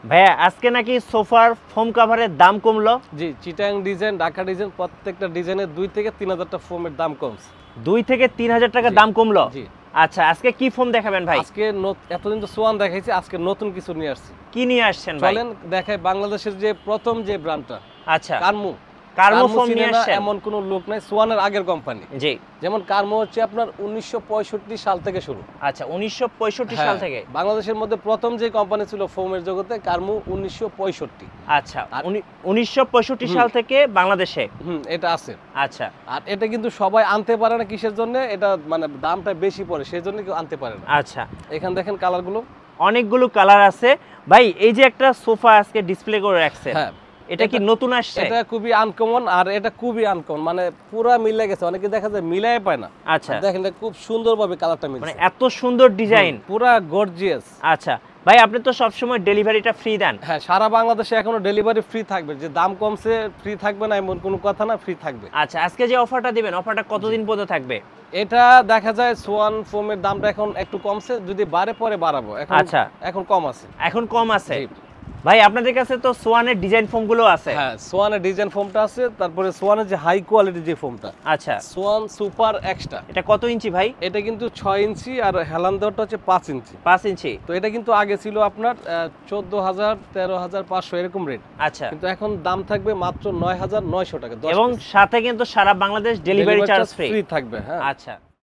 ভাইয়া আজকে নাকি সোফার ফোম কভারের দাম কমলো? জি, চিটাং ডিজাইন, ঢাকা ডিজাইন প্রত্যেকটা ডিজাইনের 2 থেকে 3000 টাকা ফোমের দাম কমছে। 2 থেকে 3000 টাকা দাম কমলো? জি। আচ্ছা, আজকে কি ফোম দেখাবেন ভাই? আজকে এতদিন তো সোয়ান দেখাইছি, আজকে নতুন কিছু নিয়ে আসছি। কি নিয়ে আসছেন ভাই? চলেন দেখাই বাংলাদেশের যে প্রথম যে ব্র্যান্ডটা। আচ্ছা, কার্মো ফোম নিয়ে আসছেন। এমন কোনো লোক নাই, সোয়ানের আগের কোম্পানি। জি। যেমন কার্মো হচ্ছে আপনার 1965 সাল থেকে শুরু। আচ্ছা, 1965 সাল থেকে। বাংলাদেশের মধ্যে প্রথম যে কোম্পানি ছিল ফোমের জগতে কার্মো 1965। আচ্ছা, 1965 সাল থেকে বাংলাদেশে এটা আছে। আচ্ছা, আর এটা কিন্তু সবাই আনতে পারে না, কিসের জন্য? এটা মানে দামটা বেশি পড়ে, সেজন্য কেউ আনতে পারে না। আচ্ছা, এখানে দেখেন কালারগুলো, অনেকগুলো কালার আছে ভাই। এই যে একটা সোফা আজকে ডিসপ্লে করে রাখছেন, হ্যাঁ এটা কি নতুন আসছে? এটা খুবই আনকমন, আর এটা খুবই আনকমন, মানে পুরা মিলে গেছে। অনেকে দেখা যায় মিলাই পায় না। আচ্ছা, দেখেন এটা খুব সুন্দরভাবে কালারটা মিলছে, মানে এত সুন্দর ডিজাইন, পুরা গর্জিয়াস। আচ্ছা ভাই, আপনি তো সব সময় ডেলিভারিটা ফ্রি দেন? হ্যাঁ, সারা বাংলাদেশে এখনো ডেলিভারি ফ্রি থাকবে। যে দাম কমছে ফ্রি থাকবে না এমন কোনো কথা না, ফ্রি থাকবে। আচ্ছা, আজকে যে অফারটা দিবেন, অফারটা কতদিন পর্যন্ত থাকবে? এটা দেখা যায় সোয়ান ফোমের দামটা এখন একটু কমছে, যদি বাড়ে পরে বাড়াবো। এখন আচ্ছা, এখন কম আছে। এখন কম আছে। ভাই আপনাদের কাছে তো সোয়ানের ডিজাইন ফোম গুলো আছে? হ্যাঁ, সোয়ানের ডিজাইন ফোমটা আছে, তারপরে সোয়ানের যে হাই কোয়ালিটি যে ফোমটা। আচ্ছা, সোয়ান সুপার এক্সট্রা। এটা কত ইঞ্চি ভাই? এটা কিন্তু 6 ইঞ্চি, আর হেলান দেওয়াটা হচ্ছে 5 ইঞ্চি। 5 ইঞ্চি। তো এটা কিন্তু আগে ছিল আপনার 14,000 13,500 এরকম রেট। আচ্ছা, কিন্তু এখন দাম থাকবে মাত্র 9,900 টাকা, এবং সাথে কিন্তু সারা বাংলাদেশ ডেলিভারি চার্জ ফ্রি থাকবে। হ্যাঁ, আচ্ছা।